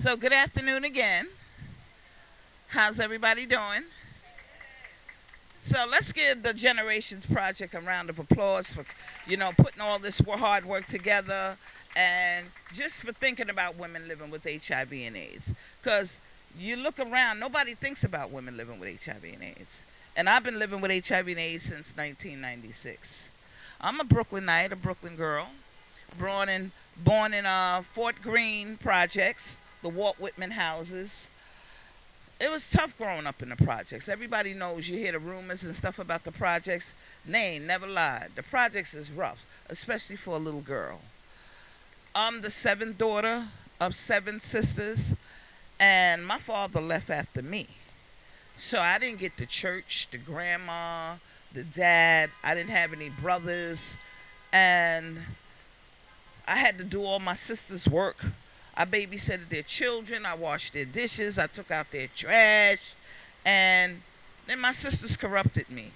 So, good afternoon again. How's everybody doing? So, let's give the Generations Project a round of applause for, putting all this hard work together and just for thinking about women living with HIV and AIDS. Because you look around, nobody thinks about women living with HIV and AIDS. And I've been living with HIV and AIDS since 1996. I'm a Brooklynite, a Brooklyn girl, born in Fort Greene projects, the Walt Whitman houses. It was tough growing up in the projects. Everybody knows, you hear the rumors and stuff about the projects. They ain't never lied. The projects is rough, especially for a little girl. I'm the seventh daughter of seven sisters, and my father left after me. So I didn't get the church, the grandma, the dad. I didn't have any brothers, and I had to do all my sisters' work. I babysitted their children. I washed their dishes. I took out their trash. And then my sisters corrupted me.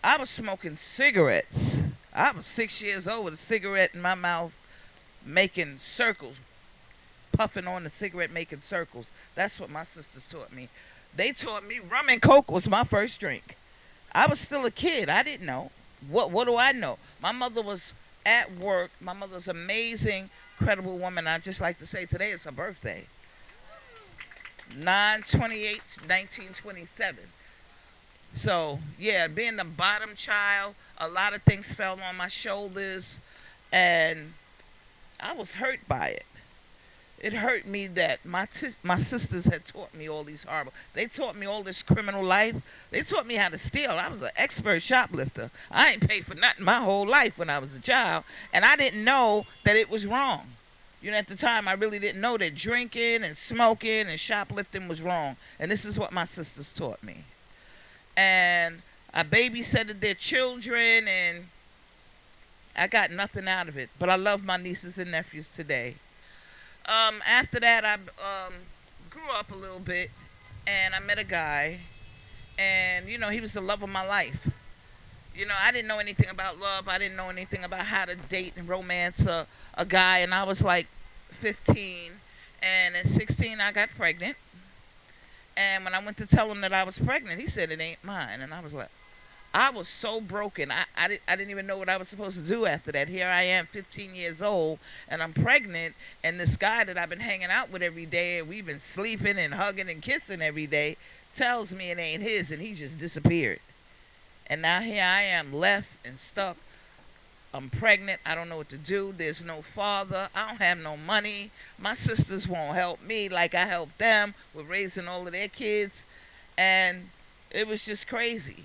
I was smoking cigarettes. I was 6 years old with a cigarette in my mouth, making circles, puffing on the cigarette, making circles. That's what my sisters taught me. They taught me rum and coke was my first drink. I was still a kid. I didn't know. What do I know? My mother was at work. My mother's amazing, incredible woman. I just like to say today is her birthday. 9/28, 1927. So, yeah, being the bottom child, a lot of things fell on my shoulders, and I was hurt by it. It hurt me that my sisters had taught me all these horrible. They taught me all this criminal life. They taught me how to steal. I was an expert shoplifter. I ain't paid for nothing my whole life when I was a child, and I didn't know that it was wrong. At the time, I really didn't know that drinking and smoking and shoplifting was wrong. And this is what my sisters taught me. And I babysitted their children, and I got nothing out of it. But I love my nieces and nephews today. After that, I grew up a little bit, and I met a guy, and he was the love of my life. I didn't know anything about love. I didn't know anything about how to date and romance a guy, and I was like 15, and at 16 I got pregnant. And when I went to tell him that I was pregnant, he said it ain't mine, and I was like, I was so broken. I didn't even know what I was supposed to do after that. Here I am, 15 years old, and I'm pregnant. And this guy that I've been hanging out with every day, and we've been sleeping and hugging and kissing every day, tells me it ain't his, and he just disappeared. And now here I am, left and stuck. I'm pregnant. I don't know what to do. There's no father. I don't have no money. My sisters won't help me like I helped them with raising all of their kids. And it was just crazy.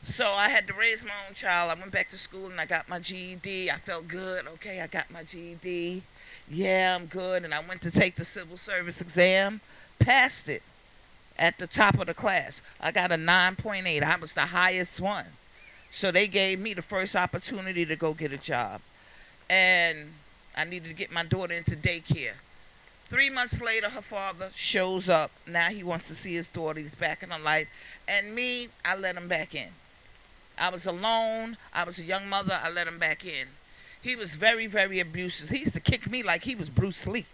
So I had to raise my own child. I went back to school and I got my GED. I felt good. Okay, I got my GED. Yeah, I'm good. And I went to take the civil service exam. Passed it at the top of the class. I got a 9.8. I was the highest one. So they gave me the first opportunity to go get a job. And I needed to get my daughter into daycare. 3 months later, her father shows up. Now he wants to see his daughter. He's back in her life. And me, I let him back in. I was alone. I was a young mother. I let him back in. He was very, very abusive. He used to kick me like he was Bruce Lee.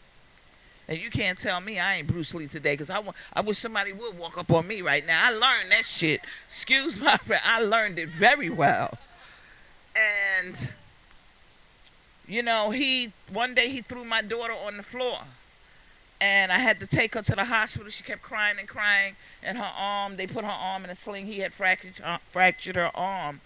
And you can't tell me I ain't Bruce Lee today, because I wish somebody would walk up on me right now. I learned that shit. Excuse my friend. I learned it very well. And, one day he threw my daughter on the floor. And I had to take her to the hospital. She kept crying and crying. And her arm, they put her arm in a sling. He had fractured her arm.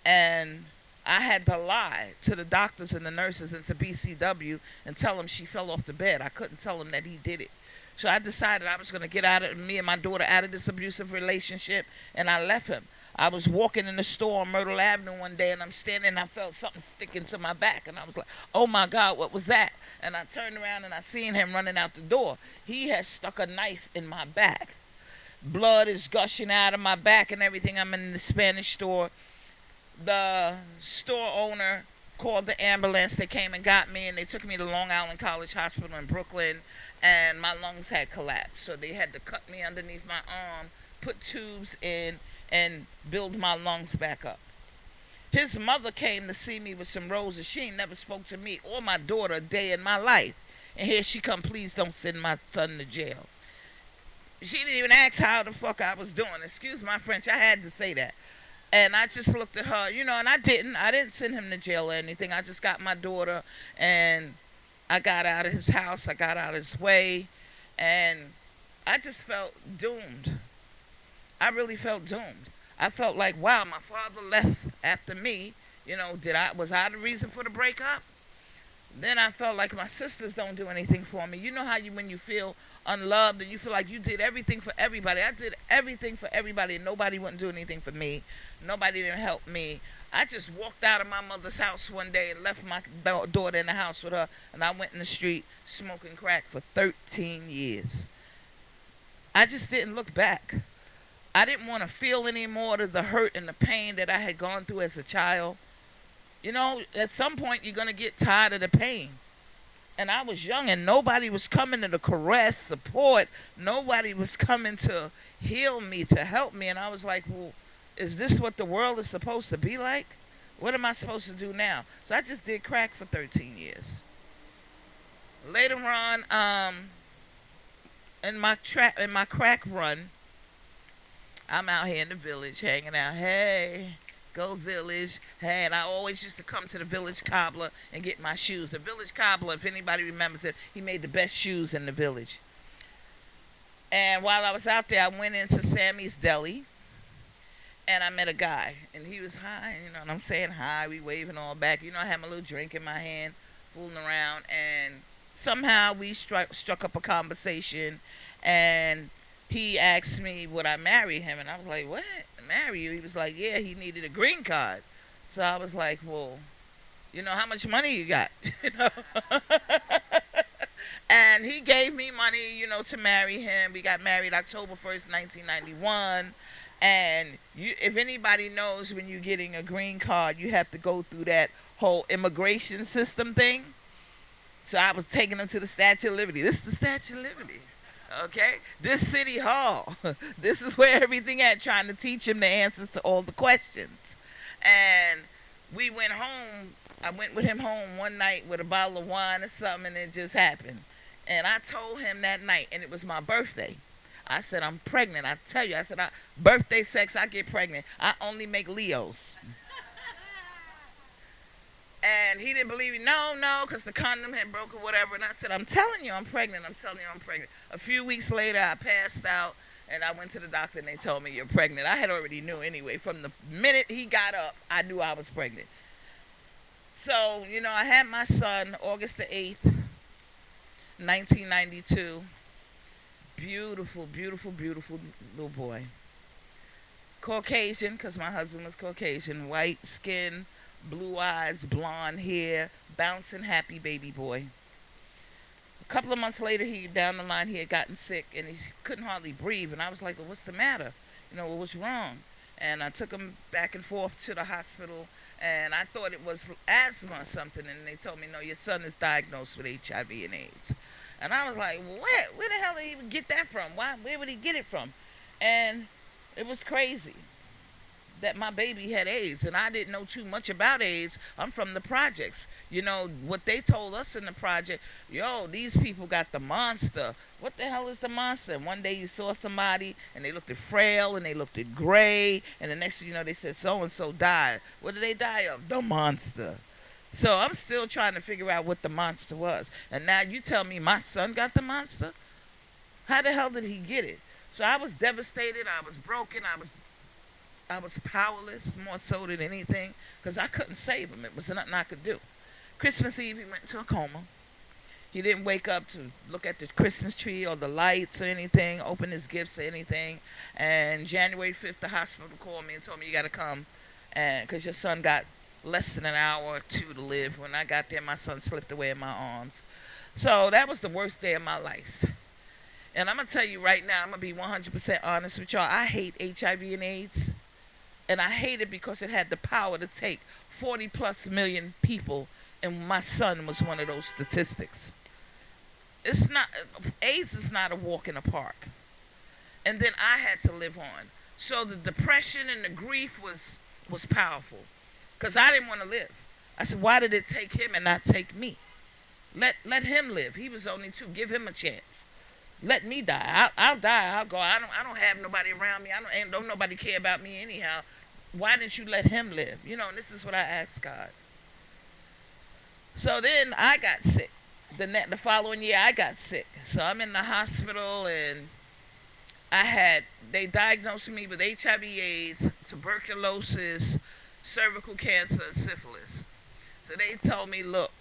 And I had to lie to the doctors and the nurses and to BCW and tell them she fell off the bed. I couldn't tell them that he did it. So I decided I was going to get me and my daughter out of this abusive relationship, and I left him. I was walking in the store on Myrtle Avenue one day, and I'm standing, and I felt something sticking to my back, and I was like, oh my God, what was that? And I turned around, and I seen him running out the door. He had stuck a knife in my back. Blood is gushing out of my back and everything. I'm in the Spanish store. The store owner called the ambulance. They came and got me, and they took me to Long Island College Hospital in Brooklyn, and my lungs had collapsed. So they had to cut me underneath my arm, put tubes in, and build my lungs back up. His mother came to see me with some roses. She ain't never spoke to me or my daughter a day in my life. And here she come, please don't send my son to jail. She didn't even ask how the fuck I was doing. Excuse my French, I had to say that. And I just looked at her, and I didn't send him to jail or anything. I just got my daughter, and I got out of his house. I got out of his way, and I just felt doomed. I really felt doomed. I felt like, wow, my father left after me. Was I the reason for the breakup? Then I felt like my sisters don't do anything for me. You know how when you feel unloved and you feel like you did everything for everybody. I did everything for everybody and nobody wouldn't do anything for me. Nobody didn't help me. I just walked out of my mother's house one day and left my daughter in the house with her, and I went in the street smoking crack for 13 years. I just didn't look back. I didn't want to feel any more of the hurt and the pain that I had gone through as a child. At some point you're going to get tired of the pain. And I was young and nobody was coming to caress, support. Nobody was coming to heal me, to help me. And I was like, well, is this what the world is supposed to be like? What am I supposed to do now? So I just did crack for 13 years. Later on, in my crack run, I'm out here in the village hanging out. Hey, go village. Hey, and I always used to come to the village cobbler and get my shoes. The village cobbler, if anybody remembers it, he made the best shoes in the village. And while I was out there, I went into Sammy's Deli, and I met a guy. And he was high, and I'm saying hi, we waving all back. I had my little drink in my hand, fooling around, and somehow we struck up a conversation, and he asked me would I marry him, and I was like, what? Marry you? He was like, yeah, he needed a green card. So I was like, well, how much money you got? And he gave me money, to marry him. We got married October 1st, 1991. And if anybody knows, when you're getting a green card, you have to go through that whole immigration system thing. So I was taking him to the Statue of Liberty. This is the Statue of Liberty. Okay, this city hall. This is where everything at. Trying to teach him the answers to all the questions. And we went home. I went with him home one night with a bottle of wine or something, and it just happened. And I told him that night, and it was my birthday. I said, I'm pregnant. I tell you, I said, birthday sex, I get pregnant. I only make Leos. And he didn't believe me. No, because the condom had broke or whatever. And I said, I'm telling you I'm pregnant. I'm telling you I'm pregnant. A few weeks later, I passed out, and I went to the doctor, and they told me, you're pregnant. I had already knew anyway. From the minute he got up, I knew I was pregnant. So, I had my son August the 8th, 1992. Beautiful, beautiful, beautiful little boy. Caucasian, because my husband was Caucasian. White skin, blue eyes, blonde hair, bouncing, happy baby boy. A couple of months later, down the line, he had gotten sick, and he couldn't hardly breathe. And I was like, well, what's the matter? What's wrong? And I took him back and forth to the hospital, and I thought it was asthma or something. And they told me, no, your son is diagnosed with HIV and AIDS. And I was like, what? Where the hell did he even get that from? Where would he get it from? And it was crazy that my baby had AIDS, and I didn't know too much about AIDS. I'm from the projects. What they told us in the project, these people got the monster. What the hell is the monster? And one day you saw somebody, and they looked frail, and they looked gray, and the next thing you know, they said so-and-so died. What did they die of? The monster. So I'm still trying to figure out what the monster was. And now you tell me my son got the monster? How the hell did he get it? So I was devastated. I was broken. I was powerless, more so than anything, because I couldn't save him. It was nothing I could do. Christmas Eve, he went into a coma. He didn't wake up to look at the Christmas tree or the lights or anything, open his gifts or anything. And January 5th, the hospital called me and told me, you got to come, because your son got less than an hour or two to live. When I got there, my son slipped away in my arms. So that was the worst day of my life. And I'm going to tell you right now, I'm going to be 100% honest with y'all. I hate HIV and AIDS. And I hate it because it had the power to take 40 plus million people, and my son was one of those statistics. AIDS is not a walk in a park. And then I had to live on. So the depression and the grief was powerful, because I didn't want to live. I said, why did it take him and not take me? Let him live. He was only 2. Give him a chance. Let me die. I'll die. I'll go. I don't have nobody around me. I don't nobody care about me anyhow. Why didn't you let him live? And this is what I asked God. So then I got sick. The following year I got sick. So I'm in the hospital, and I had they diagnosed me with HIV/AIDS, tuberculosis, cervical cancer, and syphilis. So they told me, look,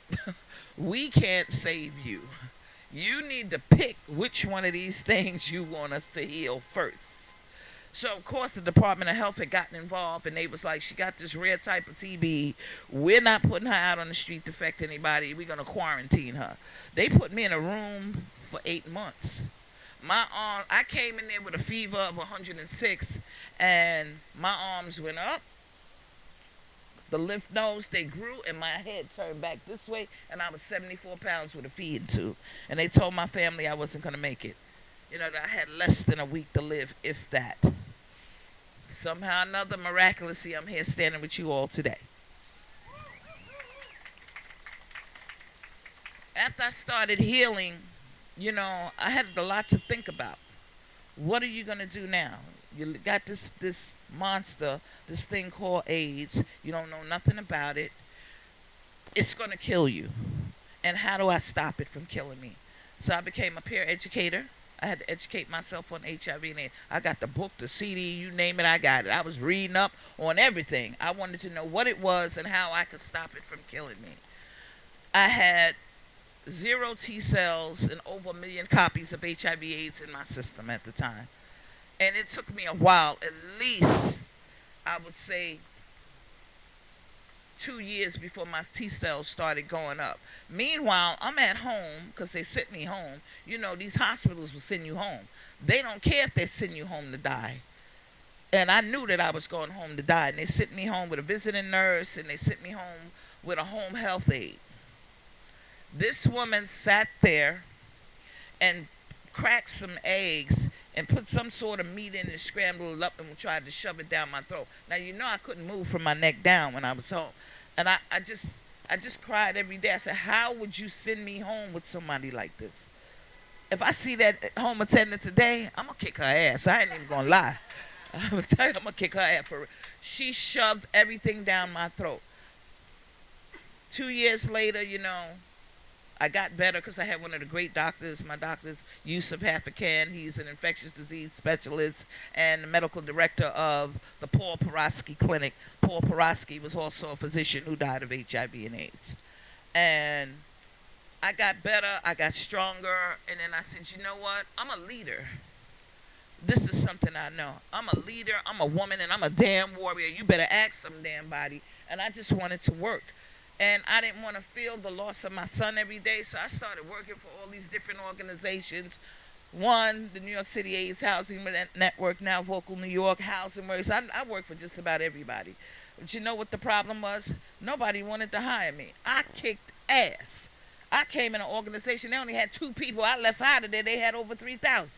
we can't save you. You need to pick which one of these things you want us to heal first. So of course the Department of Health had gotten involved, and they was like, she got this rare type of TB. We're not putting her out on the street to affect anybody. We're gonna quarantine her. They put me in a room for 8 months. My arm, I came in there with a fever of 106, and my arms went up. The lymph nodes, they grew, and my head turned back this way, and I was 74 pounds with a feed tube. And they told my family I wasn't going to make it. That I had less than a week to live, if that. Somehow or another, miraculously, I'm here standing with you all today. After I started healing, I had a lot to think about. What are you going to do now? You got this monster, this thing called AIDS. You don't know nothing about it. It's going to kill you. And how do I stop it from killing me? So I became a peer educator. I had to educate myself on HIV and AIDS. I got the book, the CD, you name it, I got it. I was reading up on everything. I wanted to know what it was and how I could stop it from killing me. I had 0 T cells and over 1 million copies of HIV/AIDS in my system at the time. And it took me a while, at least, I would say, 2 years before my T cells started going up. Meanwhile, I'm at home, because they sent me home. These hospitals will send you home. They don't care if they send you home to die. And I knew that I was going home to die. And they sent me home with a visiting nurse, and they sent me home with a home health aide. This woman sat there and cracked some eggs and put some sort of meat in and scrambled it up and tried to shove it down my throat. Now, I couldn't move from my neck down when I was home. And I just cried every day. I said, how would you send me home with somebody like this? If I see that home attendant today, I'm going to kick her ass. I ain't even going to lie. I'm going to tell you, I'm going to kick her ass. She shoved everything down my throat. 2 years later, I got better because I had one of the great doctors. My doctor's Yusuf Hafikan. He's an infectious disease specialist and the medical director of the Paul Porosky Clinic. Paul Porosky was also a physician who died of HIV and AIDS. And I got better. I got stronger. And then I said, you know what? I'm a leader. This is something I know. I'm a leader. I'm a woman. And I'm a damn warrior. You better ask some damn body. And I just wanted to work. And I didn't want to feel the loss of my son every day, so I started working for all these different organizations. One, the New York City AIDS Housing Network, now Vocal New York, Housing Works. I worked for just about everybody. But you know what the problem was? Nobody wanted to hire me. I kicked ass. I came in an organization, they only had 2 people. I left out of there, they had over 3,000.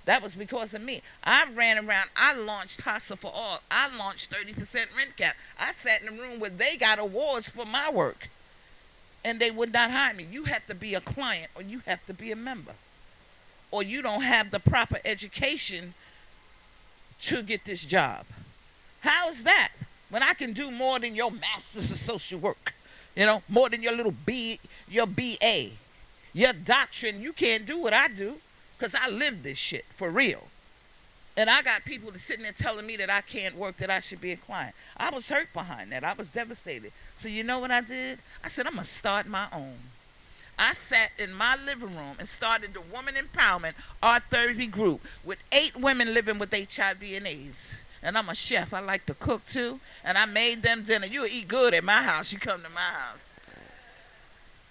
That was because of me. I ran around. I launched Hustle for All. I launched 30% rent cap. I sat in a room where they got awards for my work. And they would not hire me. You have to be a client or you have to be a member. Or you don't have the proper education to get this job. How is that? When I can do more than your master's of social work. More than your little B, your BA. Your doctrine, you can't do what I do. Because I live this shit, for real. And I got people that's sitting there telling me that I can't work, that I should be a client. I was hurt behind that. I was devastated. So you know what I did? I said, I'm going to start my own. I sat in my living room and started the Woman Empowerment Art Therapy Group with 8 women living with HIV and AIDS. And I'm a chef. I like to cook, too. And I made them dinner. You'll eat good at my house. You come to my house.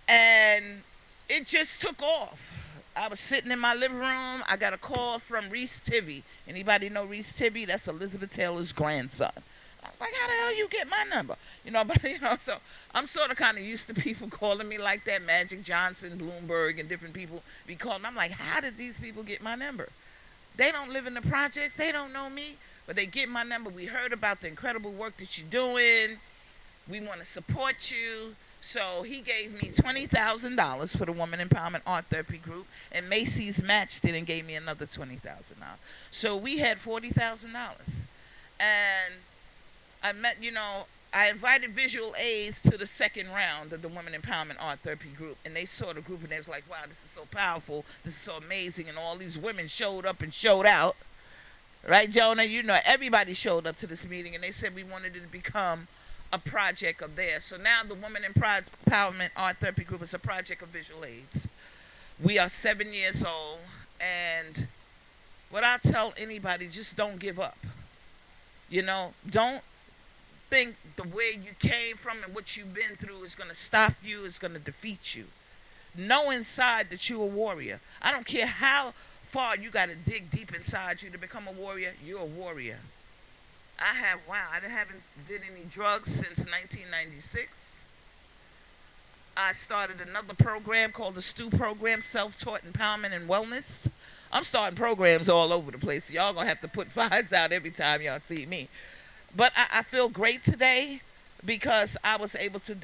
And it just took off. I was sitting in my living room. I got a call from Reese Tibby. Anybody know Reese Tibby? That's Elizabeth Taylor's grandson. I was like, how the hell you get my number? So I'm sort of kind of used to people calling me like that. Magic Johnson, Bloomberg, and different people be calling. I'm like, how did these people get my number? They don't live in the projects. They don't know me. But they get my number. We heard about the incredible work that you're doing. We want to support you. So he gave me $20,000 for the Woman Empowerment Art Therapy Group, and Macy's matched it and gave me another $20,000. So we had $40,000, and I met, I invited visual aids to the second round of the Women Empowerment Art Therapy Group, and they saw the group and they was like, wow, this is so powerful, this is so amazing, and all these women showed up and showed out. Right, Jonah? Everybody showed up to this meeting, and they said we wanted it to become a project of theirs. So now the Women Empowerment Art Therapy Group is a project of visual aids. We are 7 years old, and what I tell anybody, just don't give up. Don't think the way you came from and what you've been through is going to stop you, is going to defeat you. Know inside that you're a warrior. I don't care how far you got to dig deep inside you to become a warrior. You're a warrior. I haven't did any drugs since 1996. I started another program called the STU program, Self-Taught Empowerment and Wellness. I'm starting programs all over the place. So y'all going to have to put fires out every time y'all see me. But I feel great today because I was able to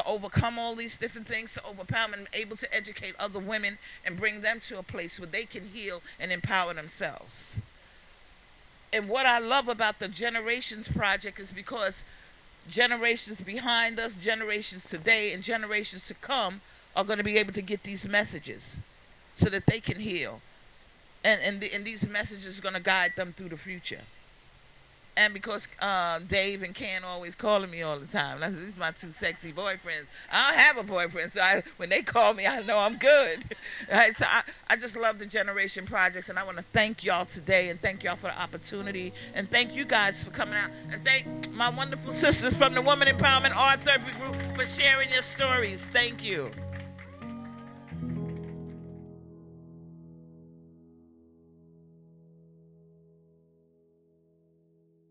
overcome all these different things, to overcome and able to educate other women and bring them to a place where they can heal and empower themselves. And what I love about the Generations Project is because generations behind us, generations today, and generations to come are going to be able to get these messages so that they can heal. And these messages are going to guide them through the future. And because Dave and Ken are always calling me all the time. These are my two sexy boyfriends. I don't have a boyfriend, so when they call me, I know I'm good. Right? So I just love the Generation Projects, and I want to thank y'all today, and thank y'all for the opportunity, and thank you guys for coming out, and thank my wonderful sisters from the Women Empowerment Art Therapy Group for sharing your stories. Thank you.